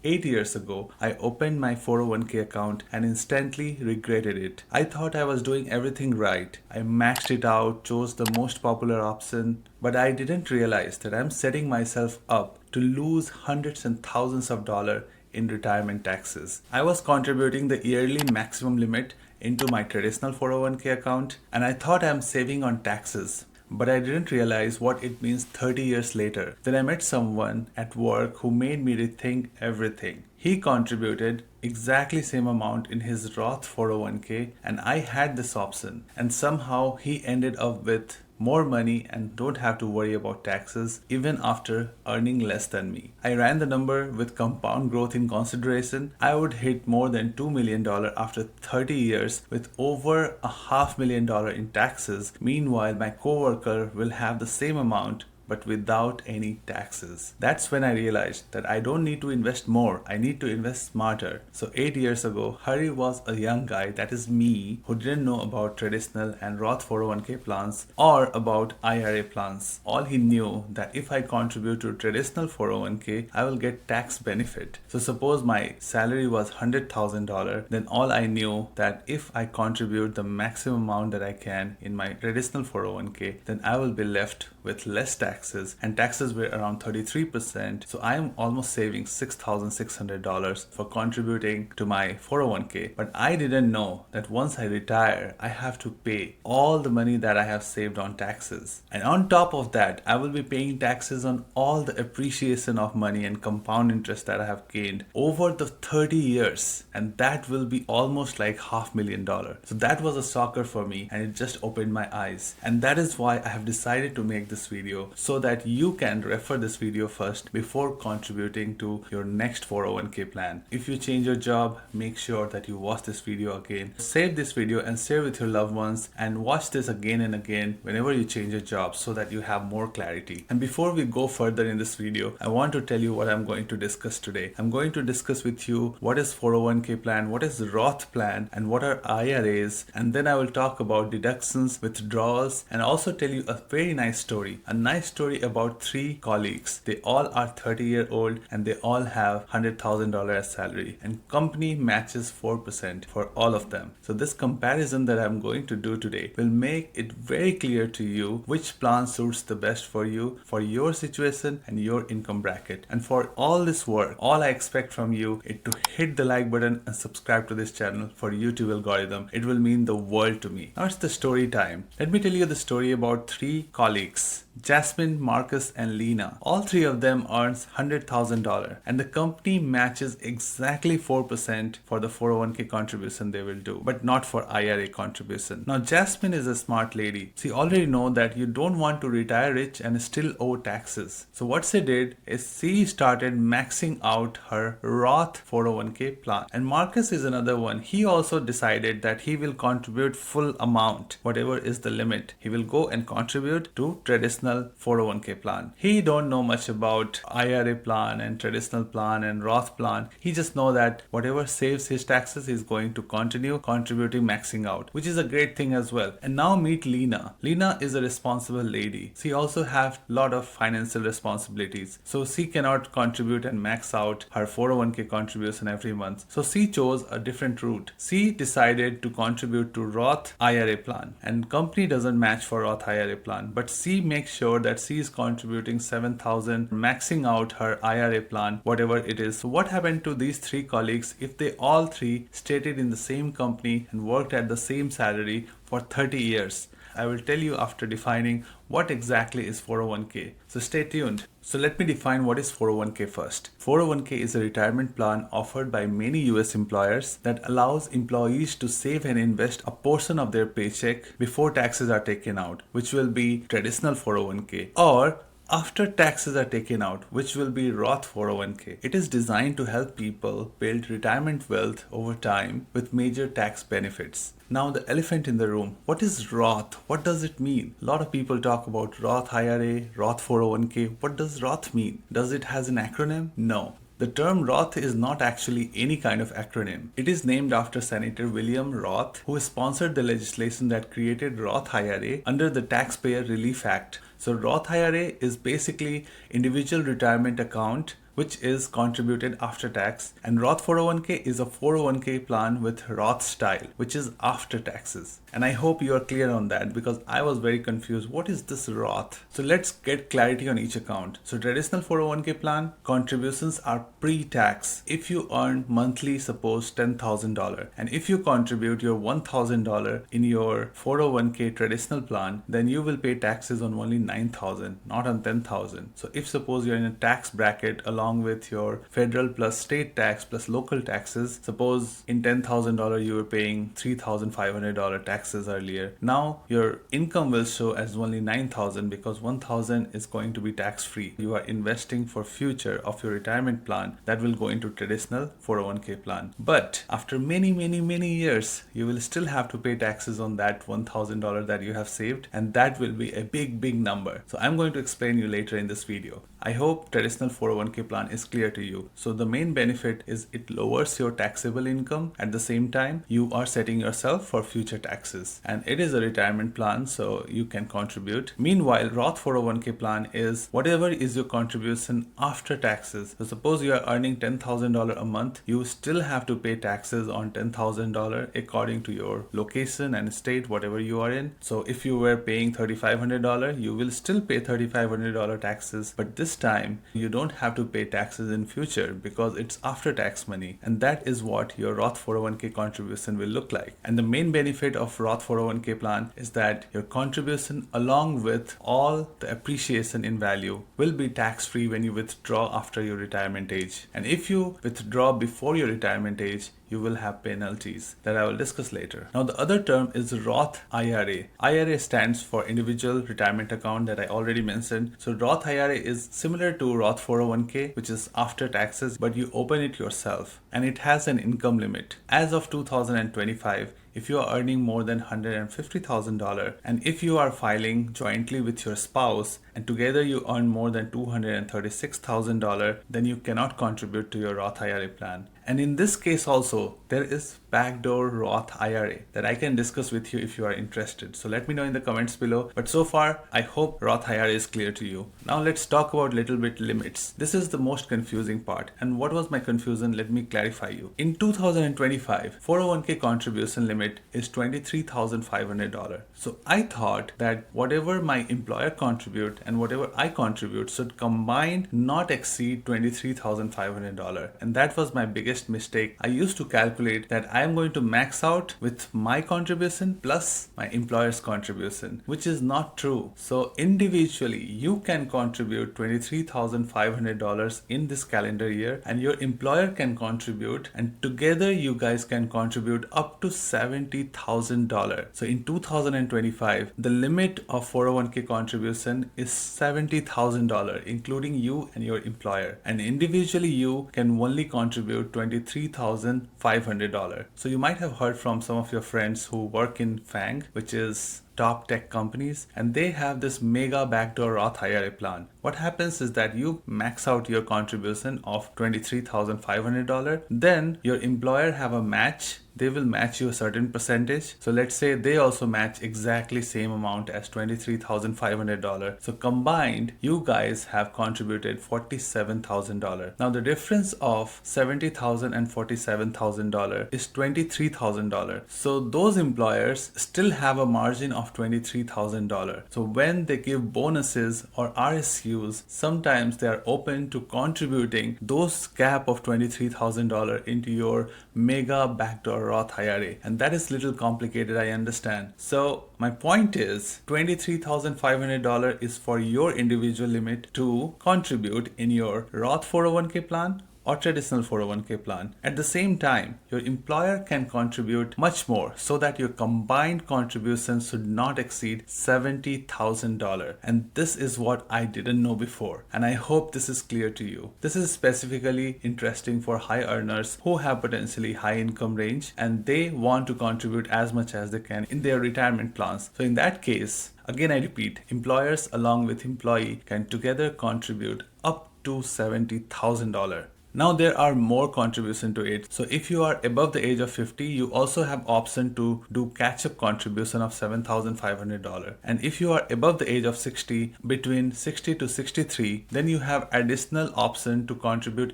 8 years ago, I opened my 401k account and instantly regretted it. I thought I was doing everything right. I maxed it out, chose the most popular option, but I didn't realize that I'm setting myself up to lose hundreds and thousands of dollars in retirement taxes. I was contributing the yearly maximum limit into my traditional 401k account and I thought I'm saving on taxes. But I didn't realize what it means 30 years later. Then I met someone at work who made me rethink everything. He contributed exactly same amount in his Roth 401k and I had this option. And somehow he ended up with more money and don't have to worry about taxes even after earning less than me. I ran the number with compound growth in consideration. I would hit more than $2 million after 30 years with over $500,000 in taxes. Meanwhile, my coworker will have the same amount but without any taxes. That's when I realized that I don't need to invest more, I need to invest smarter. So 8 years ago, Hari was a young guy, that is me, who didn't know about traditional and Roth 401k plans or about IRA plans. All he knew that if I contribute to traditional 401k, I will get tax benefit. So suppose my salary was $100,000, then all I knew that if I contribute the maximum amount that I can in my traditional 401k, then I will be left with less taxes, and taxes were around 33%. So I am almost saving $6,600 for contributing to my 401k. But I didn't know that once I retire, I have to pay all the money that I have saved on taxes. And on top of that, I will be paying taxes on all the appreciation of money and compound interest that I have gained over the 30 years. And that will be almost like $500,000. So that was a shocker for me and it just opened my eyes. And that is why I have decided to make this video so that you can refer this video first before contributing to your next 401k plan. If you change your job, make sure that you watch this video again. Save this video and share with your loved ones and watch this again and again whenever you change your job so that you have more clarity. And before we go further in this video, I want to tell you what I'm going to discuss today. I'm going to discuss with you what is 401k plan, what is Roth plan, and what are IRAs, and then I will talk about deductions, withdrawals, and also tell you a very nice story. A nice story about 3 colleagues. They all are 30-year-old and they all have $100,000 as salary and company matches 4% for all of them. So this comparison that I'm going to do today will make it very clear to you which plan suits the best for you, for your situation and your income bracket. And for all this work, all I expect from you is to hit the like button and subscribe to this channel for YouTube algorithm. It will mean the world to me. Now it's the story time. Let me tell you the story about 3 colleagues. Jasmine, Marcus, and Lena. All 3 of them earns $100,000 and the company matches exactly 4% for the 401k contribution they will do, but not for IRA contribution. Now Jasmine is a smart lady. She already know that you don't want to retire rich and still owe taxes. So what she did is she started maxing out her Roth 401k plan. And Marcus is another one. He also decided that he will contribute full amount, whatever is the limit. He will go and contribute to traditional 401k plan. He don't know much about IRA plan and traditional plan and Roth plan. He just know that whatever saves his taxes is going to continue contributing, maxing out, which is a great thing as well. And now meet Lena. Lena is a responsible lady. She also have lot of financial responsibilities. So she cannot contribute and max out her 401k contribution every month. So she chose a different route. She decided to contribute to Roth IRA plan and company doesn't match for Roth IRA plan, but she makes sure that she is contributing $7,000, maxing out her IRA plan, whatever it is. So what happened to these 3 colleagues if they all 3 stayed in the same company and worked at the same salary for 30 years? I will tell you after defining what exactly is 401k. So stay tuned. So let me define what is 401k first. 401k is a retirement plan offered by many US employers that allows employees to save and invest a portion of their paycheck before taxes are taken out, which will be traditional 401k, or after taxes are taken out, which will be Roth 401k. It is designed to help people build retirement wealth over time with major tax benefits. Now the elephant in the room. What is Roth? What does it mean? A lot of people talk about Roth IRA, Roth 401k. What does Roth mean? Does it has an acronym? No. The term Roth is not actually any kind of acronym. It is named after Senator William Roth, who sponsored the legislation that created Roth IRA under the Taxpayer Relief Act. So Roth IRA is basically individual retirement account which is contributed after tax, and Roth 401k is a 401k plan with Roth style, which is after taxes. And I hope you are clear on that, because I was very confused. What is this Roth? So let's get clarity on each account. So traditional 401k plan contributions are pre-tax if you earn monthly, suppose $10,000, and if you contribute your $1,000 in your 401k traditional plan, then you will pay taxes on only $9,000, not on $10,000. So if suppose you're in a tax bracket along with your federal plus state tax plus local taxes, suppose in $10,000 you were paying $3,500 taxes earlier. Now your income will show as only $9,000 because $1,000 is going to be tax free. You are investing for future of your retirement plan that will go into traditional 401k plan. But after many years, you will still have to pay taxes on that $1,000 that you have saved, and that will be a big number. So I'm going to explain you later in this video. I hope traditional 401k plan is clear to you. So the main benefit is it lowers your taxable income. At the same time, you are setting yourself for future taxes, and it is a retirement plan, so you can contribute. Meanwhile, Roth 401k plan is whatever is your contribution after taxes. So suppose you are earning $10,000 a month, you still have to pay taxes on $10,000 according to your location and state, whatever you are in. So if you were paying $3,500, you will still pay $3,500 taxes, but this time you don't have to pay taxes in future because it's after tax money, and that is what your Roth 401k contribution will look like. And the main benefit of Roth 401k plan is that your contribution along with all the appreciation in value will be tax free when you withdraw after your retirement age. And if you withdraw before your retirement age, you will have penalties that I will discuss later. Now the other term is Roth IRA. IRA stands for individual retirement account that I already mentioned. So Roth IRA is similar to Roth 401k, which is after taxes, but you open it yourself, and it has an income limit. As of 2025, if you are earning more than $150,000, and if you are filing jointly with your spouse and together you earn more than $236,000, then you cannot contribute to your Roth IRA plan. And in this case also, there is backdoor Roth IRA that I can discuss with you if you are interested. So let me know in the comments below. But so far, I hope Roth IRA is clear to you. Now let's talk about little bit limits. This is the most confusing part. And what was my confusion? Let me clarify you. In 2025, 401k contribution limit is $23,500. So I thought that whatever my employer contribute and whatever I contribute should combined not exceed $23,500. And that was my biggest mistake. I used to calculate that I am going to max out with my contribution plus my employer's contribution, which is not true. So individually, you can contribute $23,500 in this calendar year, and your employer can contribute, and together you guys can contribute up to $70,000. So in 2025, the limit of 401k contribution is $70,000, including you and your employer. And individually, you can only contribute $23,500. So you might have heard from some of your friends who work in FANG, which is top tech companies, and they have this mega backdoor Roth IRA plan. What happens is that you max out your contribution of $23,500, then your employer have a match. They will match you a certain percentage. So let's say they also match exactly same amount as $23,500. So combined, you guys have contributed $47,000. Now the difference of $70,000 and $47,000 is $23,000. So those employers still have a margin of $23,000. So when they give bonuses or RSUs, sometimes they are open to contributing those gap of $23,000 into your mega backdoor Roth IRA, and that is little complicated, I understand. So my point is $23,500 is for your individual limit to contribute in your Roth 401k plan or traditional 401k plan. At the same time, your employer can contribute much more so that your combined contribution should not exceed $70,000. And this is what I didn't know before. And I hope this is clear to you. This is specifically interesting for high earners who have potentially high income range and they want to contribute as much as they can in their retirement plans. So in that case, again I repeat, employers along with employee can together contribute up to $70,000. Now there are more contribution to it. So if you are above the age of 50, you also have option to do catch-up contribution of $7,500. And if you are above the age of 60, between 60 to 63, then you have additional option to contribute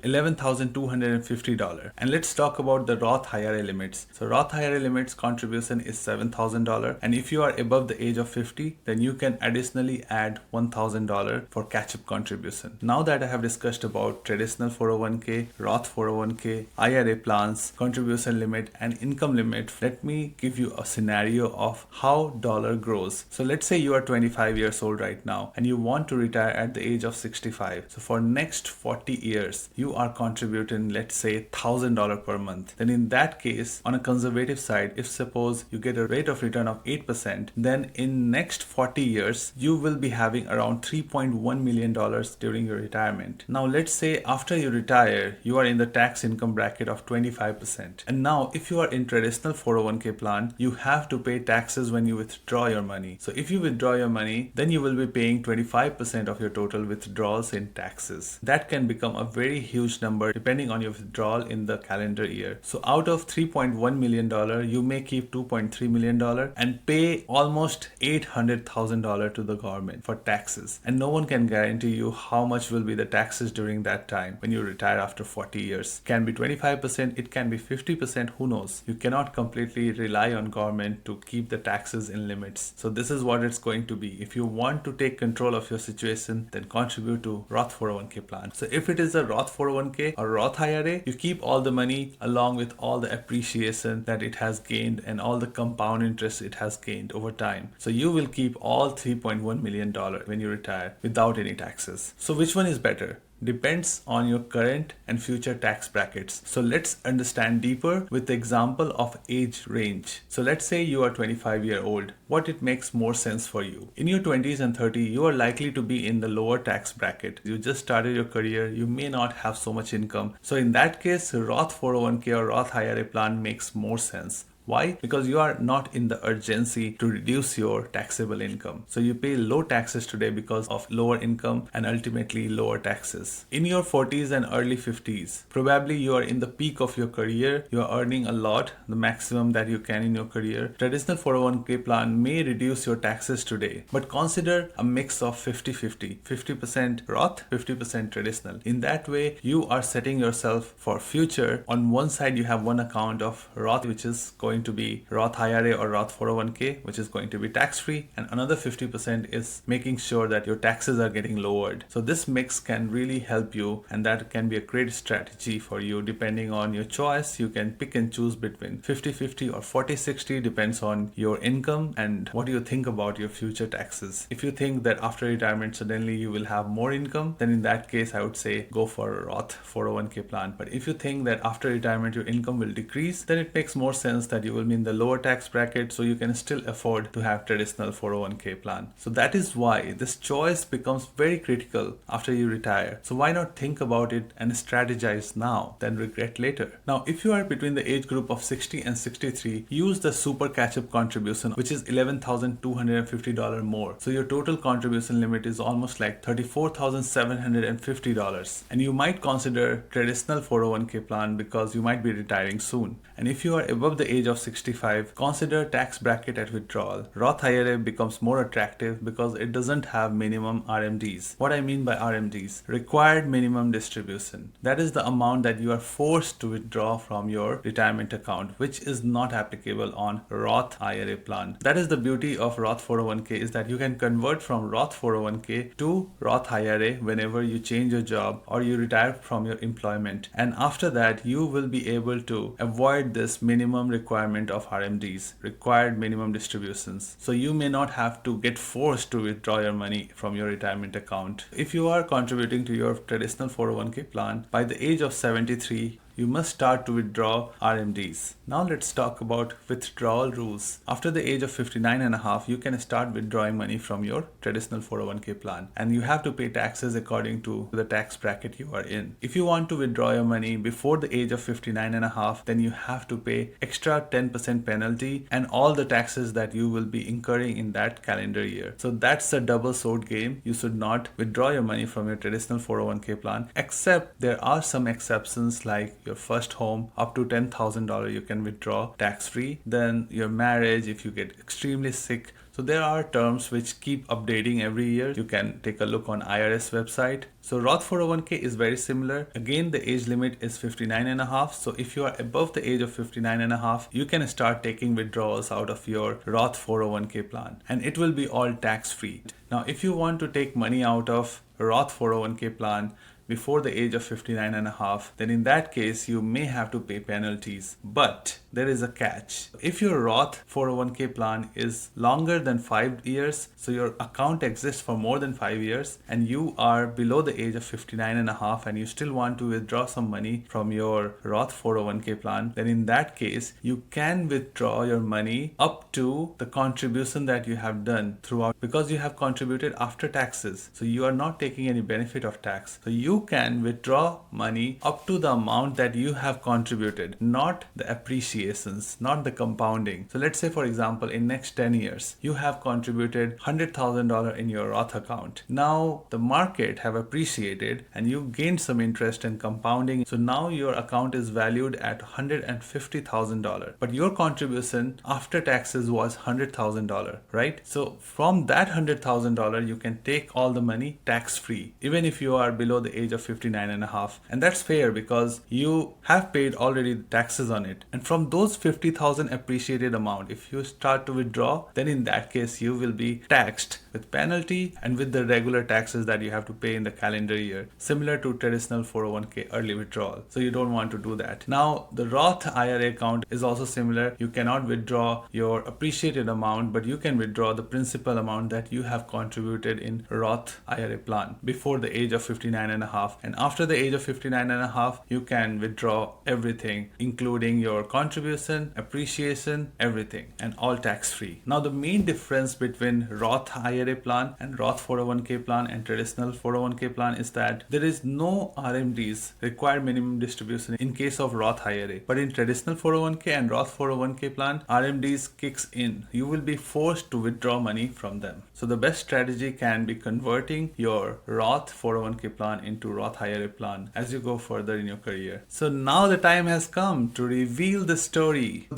$11,250. And let's talk about the Roth IRA limits. So Roth IRA limits contribution is $7,000. And if you are above the age of 50, then you can additionally add $1,000 for catch-up contribution. Now that I have discussed about traditional 401k, Roth 401k, IRA plans, contribution limit, and income limit, let me give you a scenario of how dollar grows. So let's say you are 25 years old right now and you want to retire at the age of 65. So for next 40 years, you are contributing, let's say, $1,000 per month. Then in that case, on a conservative side, if suppose you get a rate of return of 8%, then in next 40 years, you will be having around $3.1 million during your retirement. Now let's say after you retire, you are in the tax income bracket of 25%. And now if you are in traditional 401k plan, you have to pay taxes when you withdraw your money. So if you withdraw your money, then you will be paying 25% of your total withdrawals in taxes. That can become a very huge number depending on your withdrawal in the calendar year. So out of $3.1 million, you may keep $2.3 million and pay almost $800,000 to the government for taxes. And no one can guarantee you how much will be the taxes during that time when you retire after 40 years. It can be 25%, it can be 50%, who knows? You cannot completely rely on government to keep the taxes in limits. So this is what it's going to be. If you want to take control of your situation, then contribute to Roth 401k plan. So if it is a Roth 401k or Roth IRA, you keep all the money along with all the appreciation that it has gained and all the compound interest it has gained over time. So you will keep all $3.1 million when you retire without any taxes. So which one is better? Depends on your current and future tax brackets. So let's understand deeper with the example of age range. So let's say you are 25-year-old. What it makes more sense for you? In your 20s and 30s, you are likely to be in the lower tax bracket. You just started your career. You may not have so much income. So in that case, Roth 401k or Roth IRA plan makes more sense. Why? Because you are not in the urgency to reduce your taxable income. So you pay low taxes today because of lower income and ultimately lower taxes. In your 40s and early 50s, probably you are in the peak of your career. You are earning a lot, the maximum that you can in your career. Traditional 401k plan may reduce your taxes today, but consider a mix of 50-50. 50% Roth, 50% traditional. In that way, you are setting yourself for future. On one side, you have one account of Roth, which is going to be Roth IRA or Roth 401k, which is going to be tax-free, and another 50% is making sure that your taxes are getting lowered. So this mix can really help you, and that can be a great strategy for you. Depending on your choice, you can pick and choose between 50-50 or 40-60, depends on your income and what you think about your future taxes. If you think that after retirement suddenly you will have more income, then in that case I would say go for a Roth 401k plan. But if you think that after retirement your income will decrease, then it makes more sense that you will be in the lower tax bracket, so you can still afford to have traditional 401k plan. So that is why this choice becomes very critical after you retire. So why not think about it and strategize now than regret later? Now, if you are between the age group of 60 and 63, use the super catch-up contribution, which is $11,250 more. So your total contribution limit is almost like $34,750. And you might consider traditional 401k plan because you might be retiring soon. And if you are above the age of 65, consider tax bracket at withdrawal. Roth IRA becomes more attractive because it doesn't have minimum RMDs. What I mean by RMDs? Required minimum distribution. That is the amount that you are forced to withdraw from your retirement account, which is not applicable on Roth IRA plan. That is the beauty of Roth 401k, is that you can convert from Roth 401k to Roth IRA whenever you change your job or you retire from your employment. And after that, you will be able to avoid this minimum requirement of RMDs, required minimum distributions. So you may not have to get forced to withdraw your money from your retirement account. If you are contributing to your traditional 401k plan, by the age of 73, you must start to withdraw RMDs. Now let's talk about withdrawal rules. After the age of 59 and a half, you can start withdrawing money from your traditional 401k plan, and you have to pay taxes according to the tax bracket you are in. If you want to withdraw your money before the age of 59 and a half, then you have to pay extra 10% penalty and all the taxes that you will be incurring in that calendar year. So that's a double sword game. You should not withdraw your money from your traditional 401k plan, except there are some exceptions like your first home up to $10,000 you can withdraw tax free. Then your marriage, if you get extremely sick. So there are terms which keep updating every year. You can take a look on IRS website. So Roth 401k is very similar. Again, the age limit is 59 and a half. So if you are above the age of 59 and a half, you can start taking withdrawals out of your Roth 401k plan, and it will be all tax free. Now, if you want to take money out of Roth 401k plan before the age of 59 and a half, then in that case you may have to pay penalties. But there is a catch. If your Roth 401k plan is longer than 5 years, so your account exists for more than 5 years, and you are below the age of 59 and a half and you still want to withdraw some money from your Roth 401k plan, then in that case you can withdraw your money up to the contribution that you have done throughout, because you have contributed after taxes. So you are not taking any benefit of tax. So you can withdraw money up to the amount that you have contributed, not the appreciations, not the compounding. So let's say, for example, in next 10 years, you have contributed $100,000 in your Roth account. Now the market have appreciated and you gained some interest in compounding. So now your account is valued at $150,000, but your contribution after taxes was $100,000, right? So from that $100,000, you can take all the money tax free, even if you are below the age of 59 and a half. And that's fair because you have paid already taxes on it. And from those 50,000 appreciated amount, if you start to withdraw, then in that case you will be taxed with penalty and with the regular taxes that you have to pay in the calendar year, similar to traditional 401k early withdrawal. So you don't want to do that. Now the Roth IRA account is also similar. You cannot withdraw your appreciated amount, but you can withdraw the principal amount that you have contributed in Roth IRA plan before the age of 59 and a half. And after the age of 59 and a half, you can withdraw everything, including your contribution, appreciation, everything, and all tax free. Now the main difference between Roth IRA plan and Roth 401k plan and traditional 401k plan is that there is no RMDs, required minimum distribution, in case of Roth IRA. But in traditional 401k and Roth 401k plan, RMDs kicks in. You will be forced to withdraw money from them. So the best strategy can be converting your Roth 401k plan into Roth IRA plan as you go further in your career. So now the time has come to reveal the story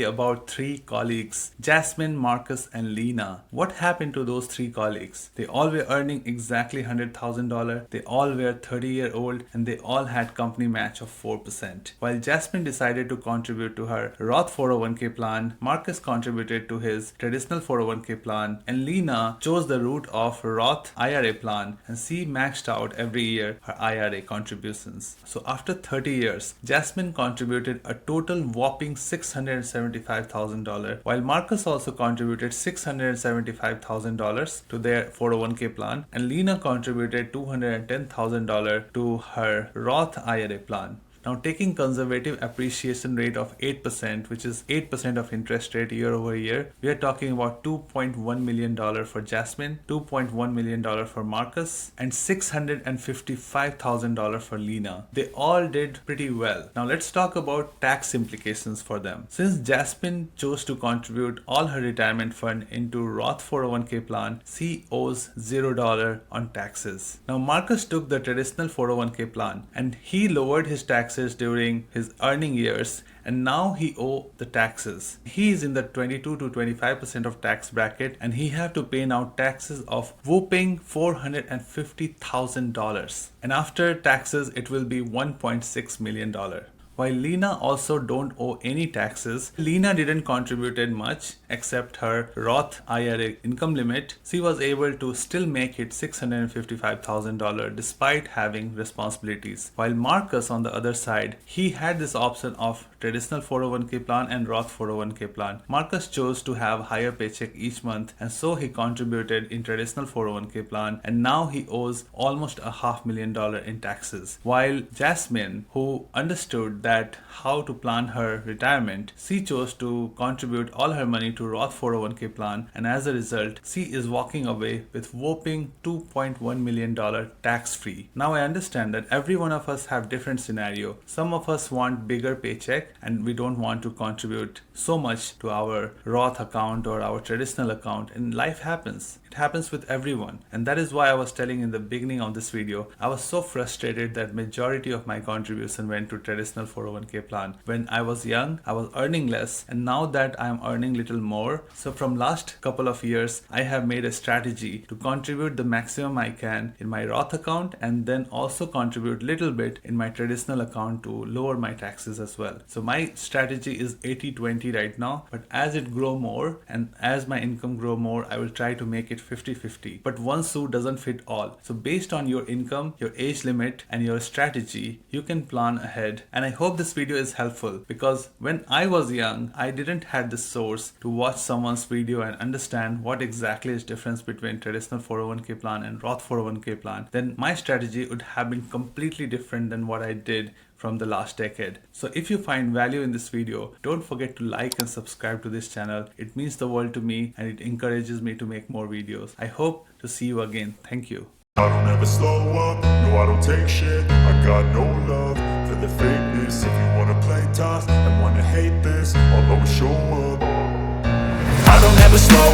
about three colleagues, Jasmine, Marcus, and Lena. What happened to those three colleagues? They all were earning exactly $100,000. They all were 30-year-old and they all had company match of 4%. While Jasmine decided to contribute to her Roth 401k plan, Marcus contributed to his traditional 401k plan, and Lena chose the route of Roth IRA plan, and she maxed out every year her IRA contributions. So after 30 years, Jasmine contributed a total whopping $675,000, while Marcus also contributed $675,000 to their 401k plan, and Lena contributed $210,000 to her Roth IRA plan. Now, taking conservative appreciation rate of 8%, which is 8% of interest rate year over year, we are talking about $2.1 million for Jasmine, $2.1 million for Marcus, and $655,000 for Lena. They all did pretty well. Now, let's talk about tax implications for them. Since Jasmine chose to contribute all her retirement fund into Roth 401k plan, she owes $0 on taxes. Now, Marcus took the traditional 401k plan and he lowered his taxes during his earning years, and now he owes the taxes. He is in the 22 to 25% of tax bracket, and he have to pay now taxes of whooping $450,000. And after taxes, it will be $1.6 million. While Lena also don't owe any taxes, Lena didn't contribute much except her Roth IRA income limit. She was able to still make it $655,000 despite having responsibilities. While Marcus, on the other side, he had this option of traditional 401k plan and Roth 401k plan. Marcus chose to have higher paycheck each month, and so he contributed in traditional 401k plan, and now he owes almost $500,000 in taxes. While Jasmine, who understood that how to plan her retirement, she chose to contribute all her money to Roth 401k plan, and as a result, she is walking away with whopping $2.1 million tax-free. Now I understand that every one of us have different scenario. Some of us want bigger paycheck and we don't want to contribute so much to our Roth account or our traditional account, and life happens. It happens with everyone, and that is why I was telling in the beginning of this video, I was so frustrated that majority of my contribution went to traditional 401k plan. When I was young, I was earning less, and now that I am earning little more, so from last couple of years, I have made a strategy to contribute the maximum I can in my Roth account and then also contribute little bit in my traditional account to lower my taxes as well. So my strategy is 80-20 right now, but as it grow more and as my income grow more, I will try to make it 50-50. But one suit doesn't fit all. So based on your income, your age limit and your strategy, you can plan ahead. And I hope this video is helpful, because when I was young, I didn't have the source to watch someone's video and understand what exactly is difference between traditional 401k plan and Roth 401k plan. Then my strategy would have been completely different than what I did from the last decade. So if you find value in this video, don't forget to like and subscribe to this channel. It means the world to me and it encourages me to make more videos. I hope to see you again. Thank you. I don't ever slow up, no I don't take shit. I got no love for the fakeness. If you wanna play tough and wanna hate this, I'll always show up. I don't ever slow